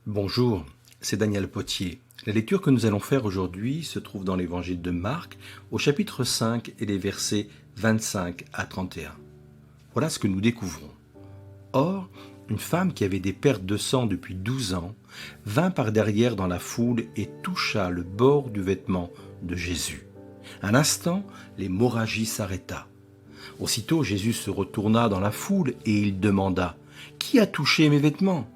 Bonjour, c'est Daniel Potier. La lecture que nous allons faire aujourd'hui se trouve dans l'évangile de Marc, au chapitre 5 et les versets 25 à 31. Voilà ce que nous découvrons. Or, une femme qui avait des pertes de sang depuis 12 ans vint par derrière dans la foule et toucha le bord du vêtement de Jésus. Un instant, l'hémorragie s'arrêta. Aussitôt, Jésus se retourna dans la foule et il demanda « Qui a touché mes vêtements ?»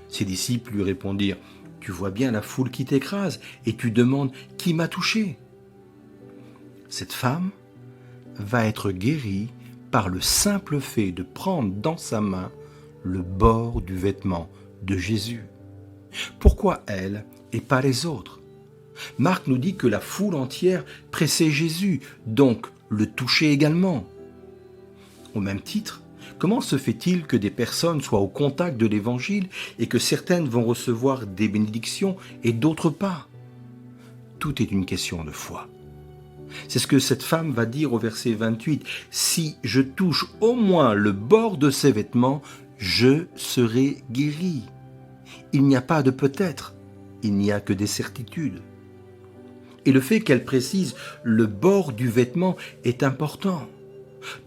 Ses disciples lui répondirent « Tu vois bien la foule qui t'écrase et tu demandes « Qui m'a touché ?» Cette femme va être guérie par le simple fait de prendre dans sa main le bord du vêtement de Jésus. Pourquoi elle et pas les autres ? Marc nous dit que la foule entière pressait Jésus, donc le touchait également. Au même titre, comment se fait-il que des personnes soient au contact de l'Évangile et que certaines vont recevoir des bénédictions et d'autres pas ? Tout est une question de foi. C'est ce que cette femme va dire au verset 28. « Si je touche au moins le bord de ses vêtements, je serai guérie. » Il n'y a pas de peut-être, il n'y a que des certitudes. Et le fait qu'elle précise le bord du vêtement est important.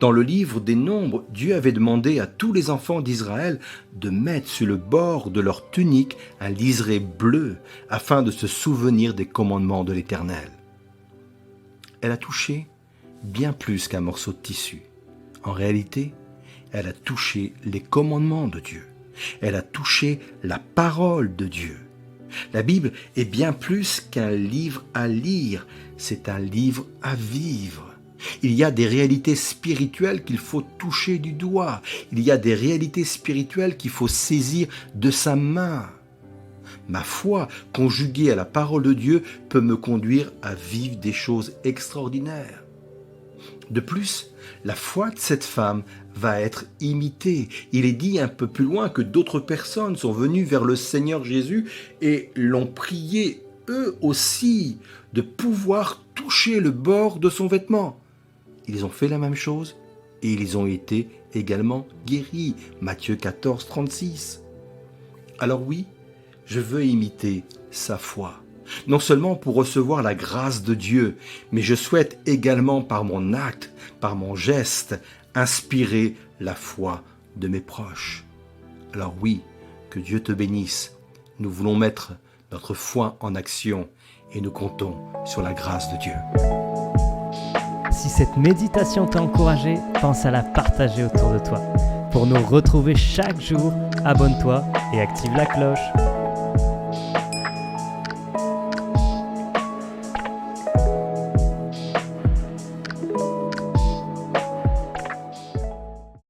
Dans le livre des Nombres, Dieu avait demandé à tous les enfants d'Israël de mettre sur le bord de leur tunique un liseré bleu afin de se souvenir des commandements de l'Éternel. Elle a touché bien plus qu'un morceau de tissu. En réalité, elle a touché les commandements de Dieu. Elle a touché la parole de Dieu. La Bible est bien plus qu'un livre à lire, c'est un livre à vivre. Il y a des réalités spirituelles qu'il faut toucher du doigt. Il y a des réalités spirituelles qu'il faut saisir de sa main. Ma foi, conjuguée à la parole de Dieu, peut me conduire à vivre des choses extraordinaires. De plus, la foi de cette femme va être imitée. Il est dit un peu plus loin que d'autres personnes sont venues vers le Seigneur Jésus et l'ont prié eux aussi de pouvoir toucher le bord de son vêtement. Ils ont fait la même chose et ils ont été également guéris. Matthieu 14, 36. Alors oui, je veux imiter sa foi. Non seulement pour recevoir la grâce de Dieu, mais je souhaite également par mon acte, par mon geste, inspirer la foi de mes proches. Alors oui, que Dieu te bénisse. Nous voulons mettre notre foi en action et nous comptons sur la grâce de Dieu. Si cette méditation t'a encouragé, pense à la partager autour de toi. Pour nous retrouver chaque jour, abonne-toi et active la cloche.